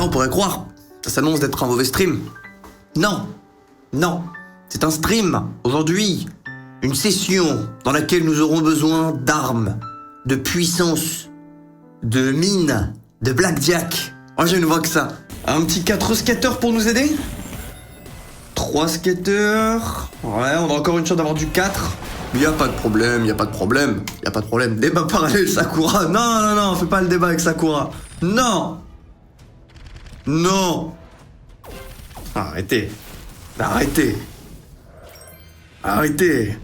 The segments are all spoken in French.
Là, on pourrait croire. Ça s'annonce d'être un mauvais stream. Non. Non. C'est un stream. Aujourd'hui, une session dans laquelle nous aurons besoin d'armes, de puissance, de mines, de blackjack. Oh, je ne vois que ça. Un petit 4 skateurs pour nous aider? 3 skateurs. Ouais, on a encore une chance d'avoir du 4. Y a pas de problème, y a pas de problème. Y a pas de problème. Débat parallèle, Sakura. Non, non, non, fais pas le débat avec Sakura. Non. Non. Arrêtez. Arrêtez. Arrêtez.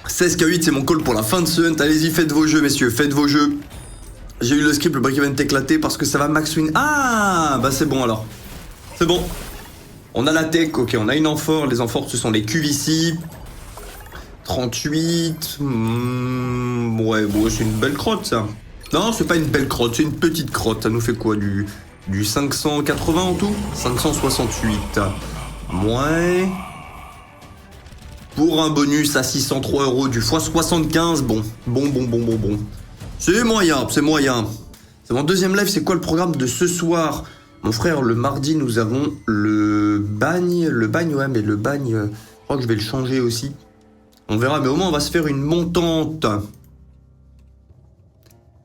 16K8, c'est mon call pour la fin de ce hunt. Allez-y, faites vos jeux, messieurs, faites vos jeux. J'ai eu le script, le break-even éclaté parce que ça va max win. Ah, bah c'est bon alors. C'est bon. On a la tech, ok, on a une amphore. Les amphores, ce sont les cuves ici. 38. Ouais, bon, c'est une belle crotte, ça. Non, c'est pas une belle crotte, c'est une petite crotte. Ça nous fait quoi, du 580 en tout? 568. Ouais. Pour un bonus à 603 € du x75, bon. Bon. C'est moyen, c'est moyen. C'est mon deuxième live, c'est quoi le programme de ce soir? Mon frère, le mardi, nous avons le bagne, ouais, mais le bagne, je crois que je vais le changer aussi. On verra, mais au moins on va se faire une montante.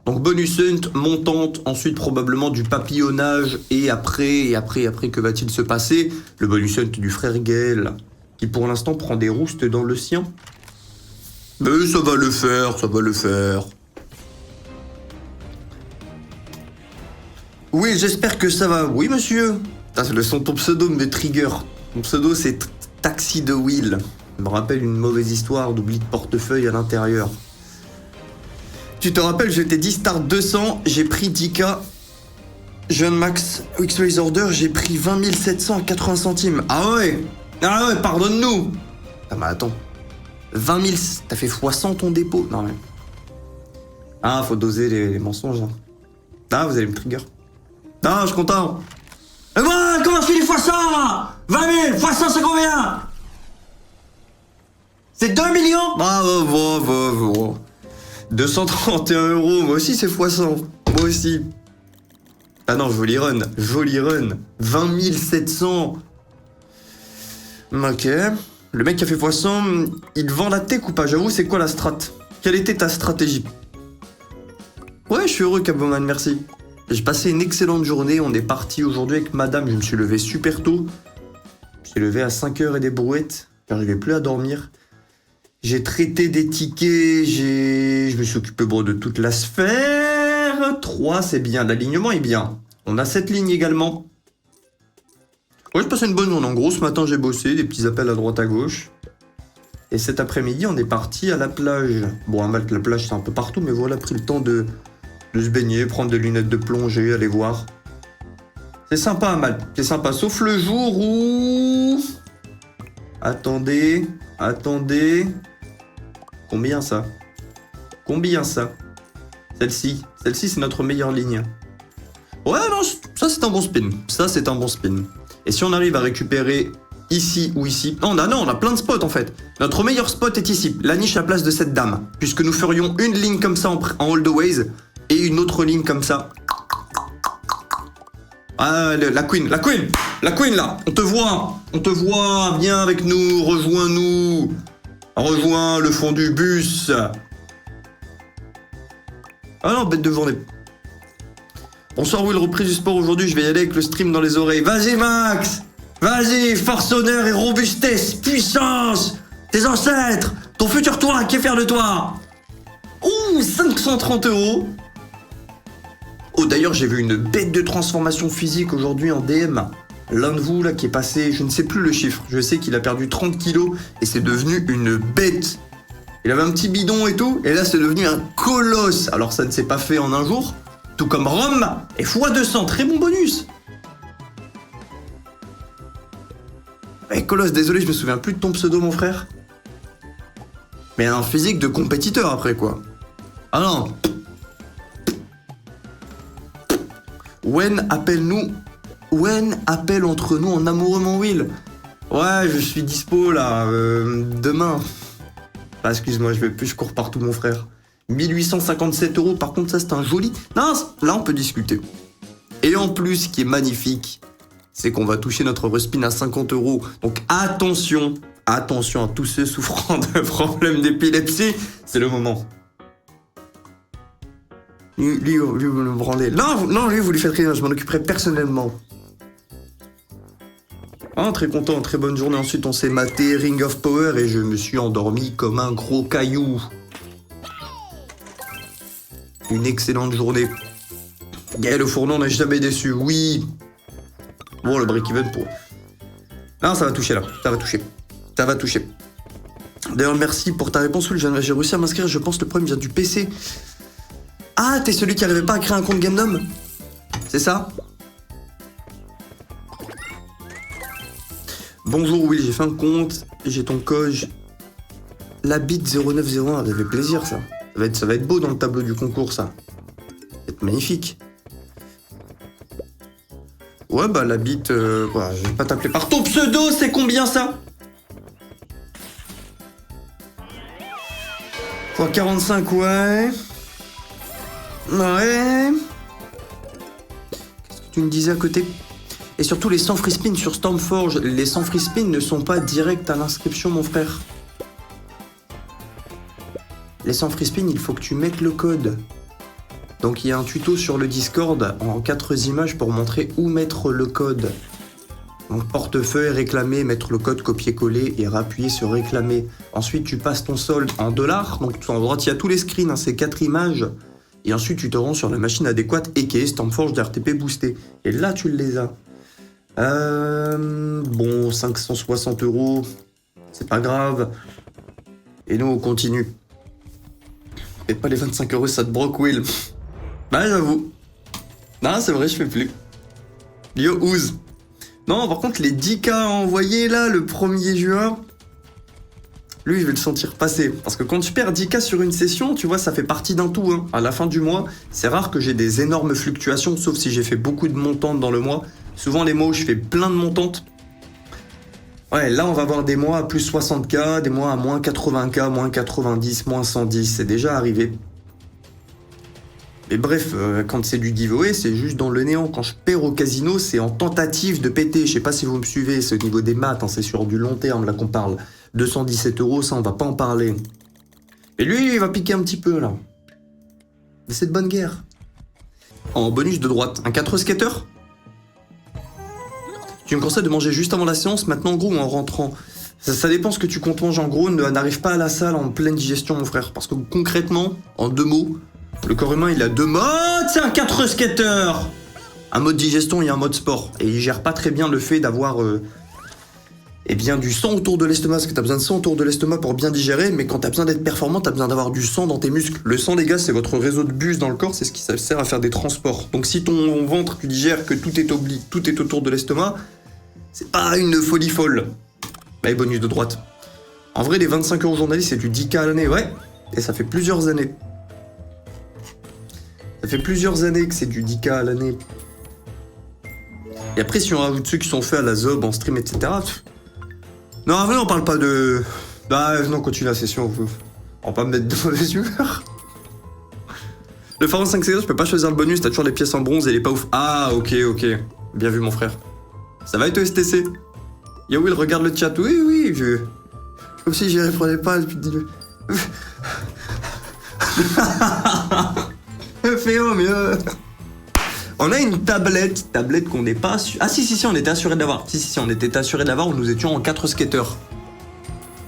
Donc bonus hunt, montante, ensuite probablement du papillonnage, et après, que va-t-il se passer? Le bonus hunt du frère Gaël, qui pour l'instant prend des roustes dans le sien. Mais ça va le faire, ça va le faire. Oui, j'espère que ça va. Oui, monsieur. C'est le son, ton pseudo me trigger. Mon pseudo, c'est Taxi de Will. Ça me rappelle une mauvaise histoire d'oubli de portefeuille à l'intérieur. Tu te rappelles, je t'ai dit start 200, j'ai pris 10K. Jeune Max, X-Rays Order, j'ai pris 20 700 à 80 centimes. Ah ouais, pardonne-nous. Ah bah attends. 20 000, t'as fait x100 ton dépôt? Non mais... Ah, faut doser les mensonges. Hein. Ah, vous allez me trigger. Non, je suis content. Et moi, comment je fais les x100 là? 20 000, x100 c'est combien? C'est 2 millions? Ah, 231 €, moi aussi c'est x100. Moi aussi. Ah non, joli run. 20 700. Ok. Le mec qui a fait x100, il vend la tech ou pas? J'avoue, c'est quoi la strat? Quelle était ta stratégie? Ouais, je suis heureux, Caboman, merci. J'ai passé une excellente journée, on est parti aujourd'hui avec madame, je me suis levé super tôt. Je suis levé à 5h et des brouettes, j'arrivais plus à dormir. J'ai traité des tickets, je me suis occupé de toute la sphère. 3, c'est bien, l'alignement est bien. On a 7 lignes également. Ouais, je passais une bonne journée. En gros, ce matin, j'ai bossé, des petits appels à droite à gauche. Et cet après-midi, on est parti à la plage. Bon, à Malte, la plage, c'est un peu partout, mais voilà, pris le temps de se baigner, prendre des lunettes de plongée, aller voir. C'est sympa à Malte, c'est sympa, sauf le jour où... Attendez... Combien ça? Celle-ci, c'est notre meilleure ligne. Ouais, non, ça c'est un bon spin. Et si on arrive à récupérer ici ou ici... Non, on a plein de spots en fait. Notre meilleur spot est ici, la niche à place de cette dame. Puisque nous ferions une ligne comme ça en all the ways, et une autre ligne comme ça. Ah, la queen là, on te voit, viens avec nous, rejoins-nous. Rejoins le fond du bus. Ah non, bête de journée. Bonsoir Will, reprise du sport aujourd'hui, je vais y aller avec le stream dans les oreilles. Vas-y Max, vas-y, force, honneur et robustesse, puissance, tes ancêtres, ton futur toi qui est fier de toi. Ouh, 530 €. Oh d'ailleurs, j'ai vu une bête de transformation physique aujourd'hui en DM. L'un de vous là qui est passé, je ne sais plus le chiffre, je sais qu'il a perdu 30 kilos et c'est devenu une bête. Il avait un petit bidon et tout, et là c'est devenu un colosse. Alors ça ne s'est pas fait en un jour, tout comme Rome et x200, très bon bonus. Eh Colosse, désolé, je me souviens plus de ton pseudo mon frère. Mais un physique de compétiteur après quoi. Ah non. Wen, appelle-nous. Wen, appelle entre nous en amoureux mon Will. Ouais, je suis dispo là, demain. Ah, excuse-moi, je cours partout mon frère. 1857 euros, par contre ça c'est un joli... Non, là on peut discuter. Et en plus, ce qui est magnifique, c'est qu'on va toucher notre respin à 50 euros. Donc attention à tous ceux souffrant de problèmes d'épilepsie, c'est le moment. Lui, vous me branlez. Non, lui, vous lui faites rien, je m'en occuperai personnellement. Ah, très content, très bonne journée. Ensuite, on s'est maté Ring of Power et je me suis endormi comme un gros caillou. Une excellente journée. Le fourneau n'a jamais déçu, oui. Bon, le break-even pour... Non, ça va toucher là, ça va toucher. D'ailleurs, merci pour ta réponse, Will. J'ai réussi à m'inscrire, je pense que le problème vient du PC. Ah, t'es celui qui n'arrivait pas à créer un compte Gamedom? C'est ça? Bonjour Will, j'ai fait un compte, j'ai ton code, la bit 0901, ça fait plaisir ça. Ça va être beau dans le tableau du concours ça. Ça va être magnifique. Ouais bah la bit, je vais pas t'appeler par ton pseudo, c'est combien ça? Fois 45, ouais. Ouais. Qu'est-ce que tu me disais à côté? Et surtout les 100 free spins sur Stormforge, les 100 free spins ne sont pas directs à l'inscription mon frère. Les 100 free spins, il faut que tu mettes le code. Donc il y a un tuto sur le Discord en 4 images pour montrer où mettre le code. Donc portefeuille, réclamer, mettre le code copier-coller et appuyer sur réclamer. Ensuite tu passes ton solde en dollars, donc à droite il y a tous les screens, hein, c'est 4 images. Et ensuite tu te rends sur la machine adéquate et qui est Stormforge de RTP boosté. Et là tu les as. Bon, 560 euros, c'est pas grave. Et nous, on continue. Et pas les 25 euros, ça te broque, Will. Bah, j'avoue. Non, c'est vrai, je fais plus. Yo, Ouz. Non, par contre, les 10K envoyés, là, le 1er juin, lui, je vais le sentir passer. Parce que quand tu perds 10K sur une session, tu vois, ça fait partie d'un tout. Hein. À la fin du mois, c'est rare que j'ai des énormes fluctuations, sauf si j'ai fait beaucoup de montantes dans le mois. Souvent, les mois où je fais plein de montantes. Ouais, là, on va avoir des mois à plus 60K, des mois à moins 80K, moins 90, moins 110. C'est déjà arrivé. Mais bref, quand c'est du giveaway, c'est juste dans le néant. Quand je perds au casino, c'est en tentative de péter. Je sais pas si vous me suivez, c'est au niveau des maths, hein, c'est sur du long terme, là qu'on parle. 217 euros, ça, on va pas en parler. Et lui, il va piquer un petit peu, là. Mais c'est de bonne guerre. En bonus de droite, un 4 skater. Tu me conseilles de manger juste avant la séance, maintenant en gros ou en rentrant? Ça dépend ce que tu comptes manger en gros, n'arrive pas à la salle en pleine digestion mon frère. Parce que concrètement, en 2 mots, le corps humain il a 2 modes, c'est un 4 skater. Un mode digestion et un mode sport. Et il gère pas très bien le fait d'avoir du sang autour de l'estomac, parce que t'as besoin de sang autour de l'estomac pour bien digérer, mais quand t'as besoin d'être performant, t'as besoin d'avoir du sang dans tes muscles. Le sang les gars, c'est votre réseau de bus dans le corps, c'est ce qui sert à faire des transports. Donc si ton ventre, tu digères que tout est autour de l'estomac, c'est pas une folie folle. Bah, bonus de droite. En vrai, les 25 euros journalistes, c'est du 10K à l'année, ouais. Et ça fait plusieurs années. Ça fait plusieurs années que c'est du 10K à l'année. Et après, si on rajoute ceux qui sont faits à la zob, en stream, etc. Non, en vrai, on parle pas de... Bah, non, continue la session. On va pas me mettre de mauvaise humeur. Le Pharaon 5 secondes, je peux pas choisir le bonus, t'as toujours les pièces en bronze et il est pas ouf. Ah, ok. Bien vu, mon frère. Ça va être au STC? Yo Will, regarde le chat. Oui, comme si j'y répondais pas depuis le début. Fais mieux. On a une tablette qu'on n'est pas assuré. Ah si, on était assuré d'avoir. Si, on était assuré d'avoir où nous étions en 4 skaters.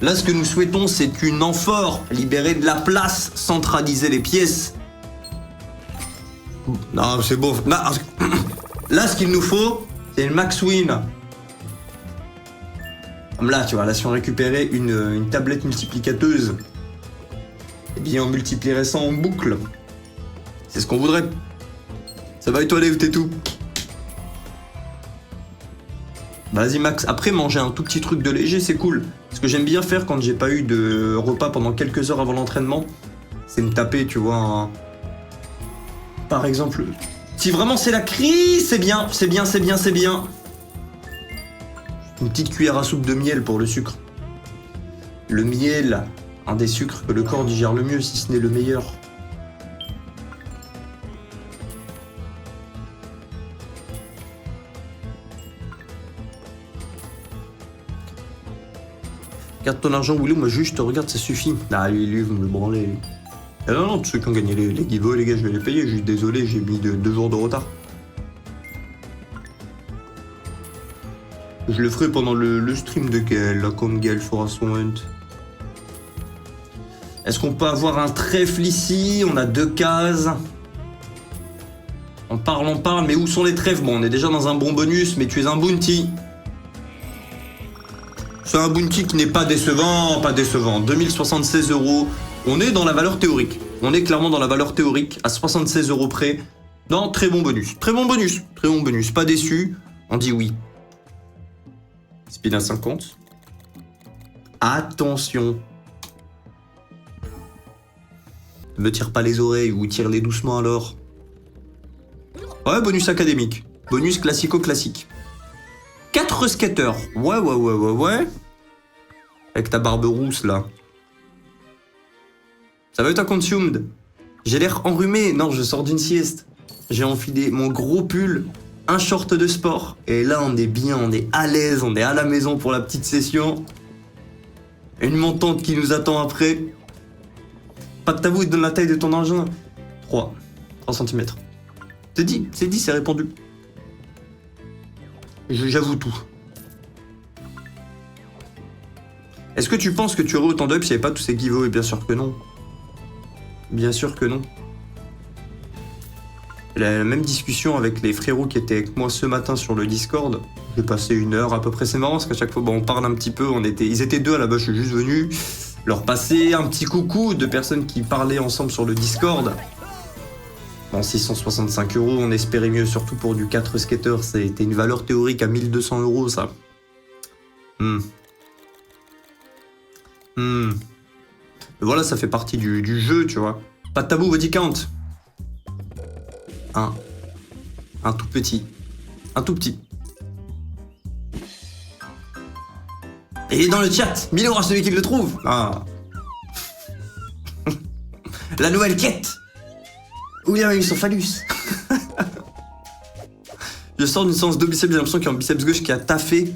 Là, ce que nous souhaitons, c'est une amphore, libérer de la place, centraliser les pièces. Non, c'est beau. Là, ce qu'il nous faut, c'est une max win. Comme là, tu vois, là, si on récupérait une tablette multiplicateuse, eh bien, on multiplierait ça en boucle. C'est ce qu'on voudrait. Ça va et toi, Dave, t'es tout. Vas-y, Max. Après, manger un tout petit truc de léger, c'est cool. Ce que j'aime bien faire quand j'ai pas eu de repas pendant quelques heures avant l'entraînement, c'est me taper, tu vois, par exemple... Si vraiment c'est la crise, c'est bien. Une petite cuillère à soupe de miel pour le sucre. Le miel, un des sucres que le corps digère le mieux, si ce n'est le meilleur. Garde ton argent, Willow, moi juste regarde, ça suffit. Ah, lui, vous me le branlez. Lui. Ah non, tous ceux qui ont gagné les giveaways, les gars, je vais les payer. Je suis désolé, j'ai mis 2 jours de retard. Je le ferai pendant le stream de Gaël, là, quand Gaël fera son hunt. Est-ce qu'on peut avoir un trèfle ici? On a 2 cases. On parle, mais où sont les trèfles? Bon, on est déjà dans un bon bonus, mais tu es un bounty. C'est un bounty qui n'est pas décevant, 2076 €. On est dans la valeur théorique. On est clairement dans la valeur théorique, à 76 € près. Non, très bon bonus. Très bon bonus. Pas déçu. On dit oui. Speed à 50. Attention. Ne me tire pas les oreilles ou tire-les doucement alors. Ouais, bonus académique. Bonus classico-classique. 4 skaters. Ouais. Avec ta barbe rousse, là. Ça va être un consumed. J'ai l'air enrhumé. Non, je sors d'une sieste. J'ai enfilé mon gros pull, un short de sport. Et là, on est bien, on est à l'aise, on est à la maison pour la petite session. Une montante qui nous attend après. Pas de tabou, donne la taille de ton engin. 3 cm. C'est dit, c'est répondu. J'avoue tout. Est-ce que tu penses que tu aurais autant d'ups s'il n'y avait pas tous ces giveaways? Bien sûr que non. Bien sûr que non. La même discussion avec les frérots qui étaient avec moi ce matin sur le Discord. J'ai passé 1 heure à peu près. C'est marrant parce qu'à chaque fois, on parle un petit peu. Ils étaient 2 à la base, je suis juste venu leur passer un petit coucou de personnes qui parlaient ensemble sur le Discord. Bon, 665 €, on espérait mieux, surtout pour du 4 skaters. C'était une valeur théorique à 1200 €, ça. Voilà, ça fait partie du jeu, tu vois. Pas de tabou, body count. Un tout petit. Un tout petit. Et dans le chat, 1000 € à celui qui le trouve. Ah. La nouvelle quête. Où il a eu son phallus. Je sors d'une séance de biceps, j'ai l'impression qu'il y a un biceps gauche qui a taffé.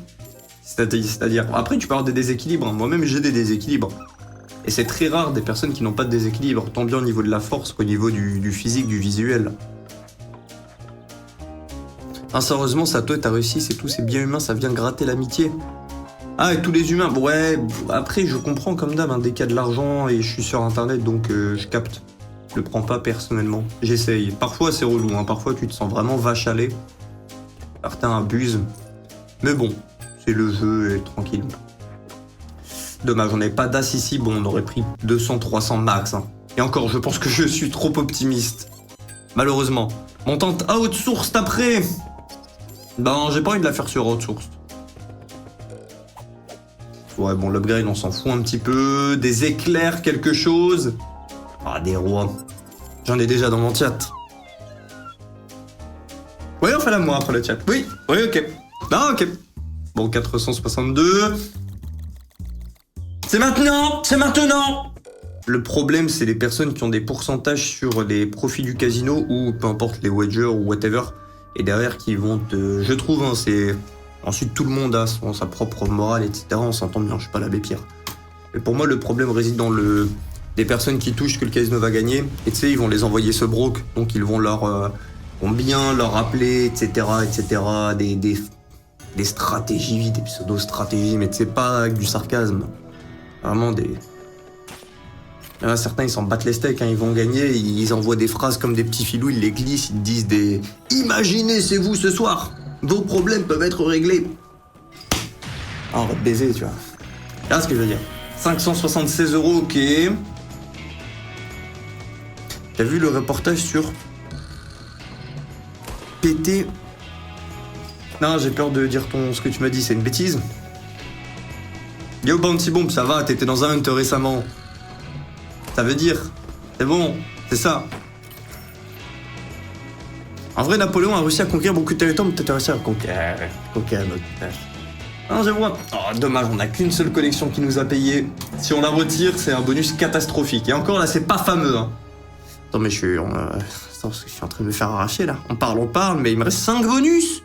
C'est-à-dire, après tu peux avoir des déséquilibres, moi-même j'ai des déséquilibres. Et c'est très rare des personnes qui n'ont pas de déséquilibre, tant bien au niveau de la force qu'au niveau du physique, du visuel. Ah, sérieusement, ça toi t'as réussi, c'est tout, c'est bien humain, ça vient gratter l'amitié. Ah, et tous les humains, ouais, après je comprends comme d'hab, dès qu'il y a de l'argent et je suis sur internet, donc je capte. Je le prends pas personnellement, j'essaye. Parfois c'est relou, parfois tu te sens vraiment vache à lait. Certains abusent, mais bon, c'est le jeu et tranquille. Dommage, on n'avait pas d'as ici, bon on aurait pris 200-300 max. Et encore, je pense que je suis trop optimiste. Malheureusement. Montante outsourced après. Ben, j'ai pas envie de la faire sur outsourced. Ouais, bon, l'upgrade, on s'en fout un petit peu. Des éclairs, quelque chose. Ah, des rois. J'en ai déjà dans mon chat. Oui, on fait la moi après le chat. Oui, ok. Ah, ok. Bon, 462. C'est maintenant. Le problème, c'est les personnes qui ont des pourcentages sur les profits du casino ou peu importe les wagers ou whatever. Et derrière, qui vont te... Je trouve, c'est... Ensuite, tout le monde a sa propre morale, etc. On s'entend bien, je suis pas l'abbé Pierre. Mais pour moi, le problème réside dans des personnes qui touchent que le casino va gagner. Et tu sais, ils vont les envoyer ce broke. Donc, ils vont vont bien leur rappeler, etc., etc. Des stratégies, des pseudo-stratégies. Mais tu sais, pas avec du sarcasme. Vraiment des... Là, certains, ils s'en battent les steaks, ils vont gagner, ils envoient des phrases comme des petits filous, ils les glissent, ils disent des... Imaginez, c'est vous ce soir, vos problèmes peuvent être réglés. Ah, on va te baiser, tu vois. Là, ce que je veux dire. 576 €, ok. T'as vu le reportage sur... PT... Non, j'ai peur de dire ce que tu m'as dit, c'est une bêtise. Yo, Bounty Bomb, ça va, t'étais dans un hunt récemment. Ça veut dire, c'est bon, c'est ça. En vrai, Napoléon a réussi à conquérir beaucoup de territoires, mais peut-être réussi à conquérir notre tâche. Non, je vois. Oh, dommage, on n'a qu'une seule collection qui nous a payé. Si on la retire, c'est un bonus catastrophique. Et encore là, c'est pas fameux. Attends, mais je suis en train de me faire arracher là. On parle, mais il me reste 5 bonus.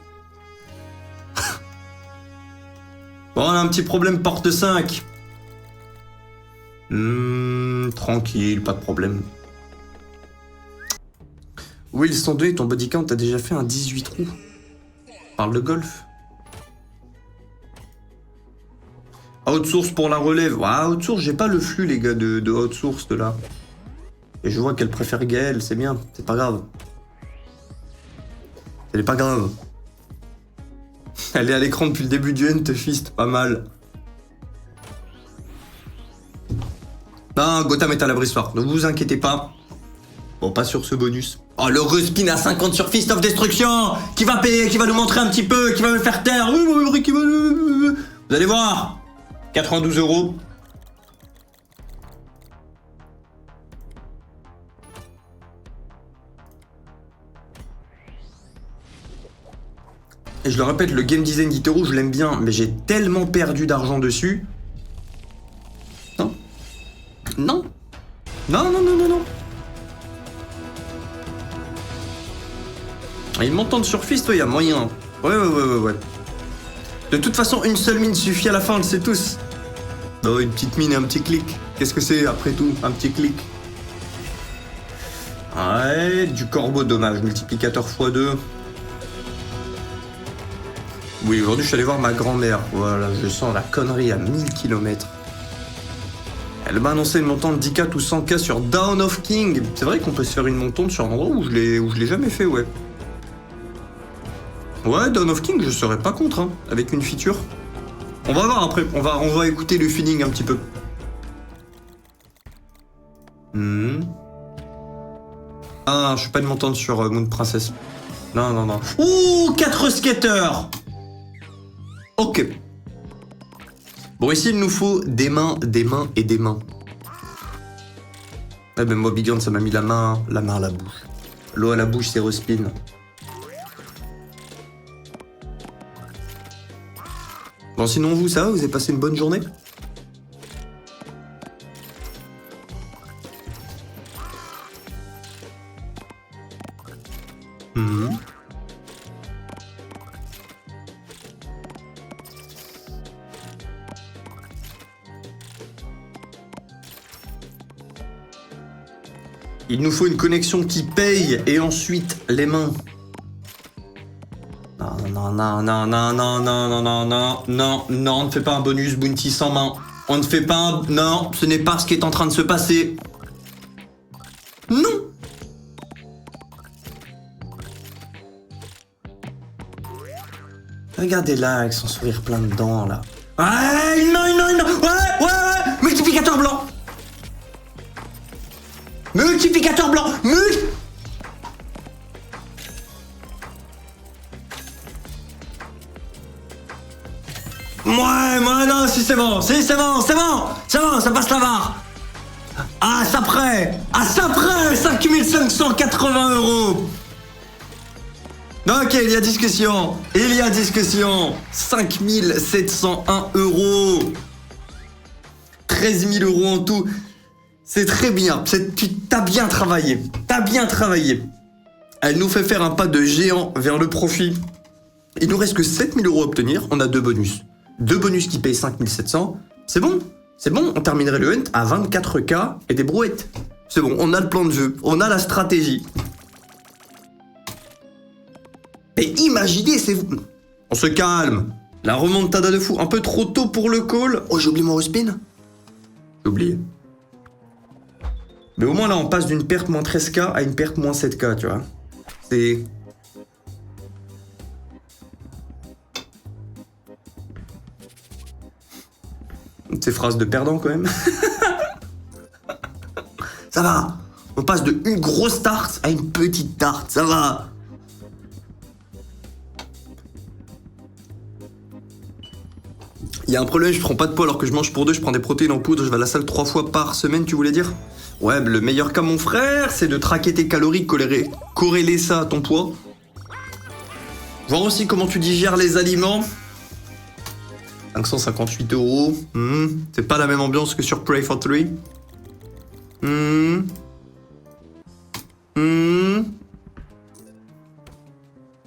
Bon, on a un petit problème porte 5. Tranquille, pas de problème. Will 102 et ton body count, t'as déjà fait un 18 trous. Parle de golf. Outsource pour la relève. Ouais, outsource, j'ai pas le flux, les gars, de outsource de là. Et je vois qu'elle préfère Gaël, c'est bien, c'est pas grave. Elle est pas grave. Elle est à l'écran depuis le début du Hunt Fist, pas mal. Non, Gotham est à l'abri ce soir, ne vous inquiétez pas. Bon, pas sur ce bonus. Oh, le respin à 50 sur Fist of Destruction, qui va payer, qui va nous montrer un petit peu, qui va me faire taire. Vous allez voir. 92 €. Et je le répète, le game design d'Itero, je l'aime bien, mais j'ai tellement perdu d'argent dessus. Non. Non. Non, non, non, non, non. Il m'entend sur Fist, il y a moyen. Ouais. De toute façon, une seule mine suffit à la fin, on le sait tous. Oh, une petite mine et un petit clic. Qu'est-ce que c'est après tout? Un petit clic. Ouais, du corbeau, dommage. Multiplicateur x2. Oui, aujourd'hui, je suis allé voir ma grand-mère. Voilà, je sens la connerie à 1000 km. Elle m'a annoncé une montante de 10K ou 100K sur Dawn of King. C'est vrai qu'on peut se faire une montante sur un endroit où je l'ai jamais fait, ouais. Ouais, Dawn of King, je serais pas contre, hein, avec une feature. On va voir après, on va écouter le feeling un petit peu. Ah, je suis pas une montante sur Moon Princess. Non, non, non. Ouh, 4 skaters. Ok. Bon, ici, il nous faut des mains, des mains et des mains. Ah ben moi, Big Hand, ça m'a mis la main à la bouche. L'eau à la bouche, c'est respin. Bon, sinon, vous, ça va? Vous avez passé une bonne journée? Il nous faut une connexion qui paye et ensuite les mains. Non, non, non, non, non, non, non, non, non, non, non, on ne fait pas un bonus bounty sans main. On ne fait pas un... Non, ce n'est pas ce qui est en train de se passer. Non. Regardez-la avec son sourire plein de dents, là. Ouais, non, non, non, ouais, multiplicateur blanc. Multiplicateur blanc. Moi, non, si c'est bon, ça passe la barre. Ah, ça prêt, 5580 €. Ok, il y a discussion. 5701 €. 13 000 € en tout. C'est très bien, t'as bien travaillé. Elle nous fait faire un pas de géant vers le profit. Il nous reste que 7 000 € à obtenir, on a 2 bonus. 2 bonus qui payent 5700, c'est bon, on terminerait le hunt à 24K et des brouettes. C'est bon, on a le plan de jeu, on a la stratégie. Et imaginez, on se calme. La remontada de fou, un peu trop tôt pour le call. Oh, j'ai oublié mon respin. J'ai oublié. Mais au moins là, on passe d'une perte moins 13K à une perte moins 7K, tu vois. C'est... Ces phrases de perdant, quand même. Ça va. On passe de une grosse tarte à une petite tarte, ça va. Il y a un problème, je prends pas de poids alors que je mange pour 2, je prends des protéines en poudre, je vais à la salle 3 fois par semaine, tu voulais dire? Ouais, le meilleur cas, mon frère, c'est de traquer tes calories, corréler ça à ton poids. Voir aussi comment tu digères les aliments. 558 €. C'est pas la même ambiance que sur Pray for 3.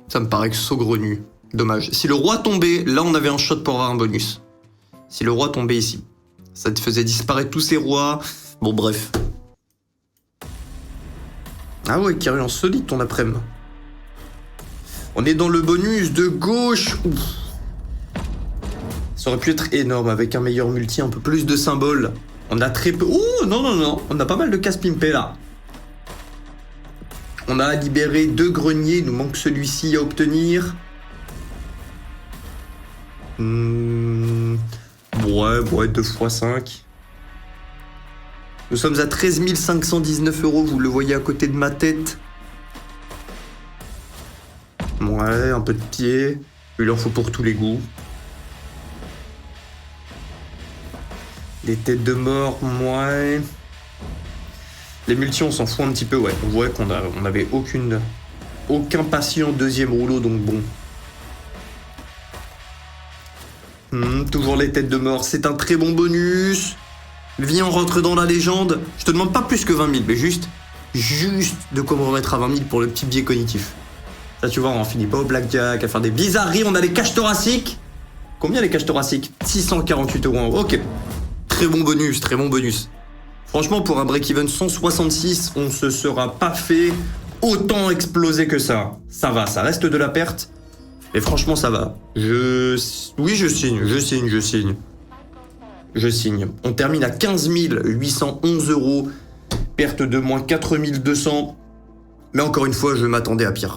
Ça me paraît saugrenu. Dommage. Si le roi tombait, là on avait un shot pour avoir un bonus. Si le roi tombait ici. Ça te faisait disparaître tous ces rois. Bon, bref. Ah ouais, Kyrian, solide ton après-midi. On est dans le bonus de gauche. Ouf. Ça aurait pu être énorme avec un meilleur multi, un peu plus de symboles. On a très peu... Oh, non, non, non. On a pas mal de casse pimpé, là. On a libéré 2 greniers. Il nous manque celui-ci à obtenir. Ouais, 2 x 5. Nous sommes à 13 519 €. Vous le voyez à côté de ma tête. Ouais, un peu de pied. Il en faut pour tous les goûts. Des têtes de mort, ouais. Les multis, on s'en fout un petit peu, ouais. On voit qu'on avait aucun patient deuxième rouleau, donc bon. Toujours les têtes de mort, c'est un très bon bonus. Viens, on rentre dans la légende. Je te demande pas plus que 20 000, mais juste de quoi me remettre à 20 000 pour le petit biais cognitif. Ça, tu vois, on finit pas au blackjack, à faire des bizarreries. On a les caches thoraciques. Combien les caches thoraciques? 648 € en haut. Ok. Très bon bonus, très bon bonus. Franchement, pour un break-even 166, on se sera pas fait autant exploser que ça. Ça va, ça reste de la perte. Et franchement, ça va. Oui, je signe. On termine à 15 811 €. Perte de moins 4 200. Mais encore une fois, je m'attendais à pire.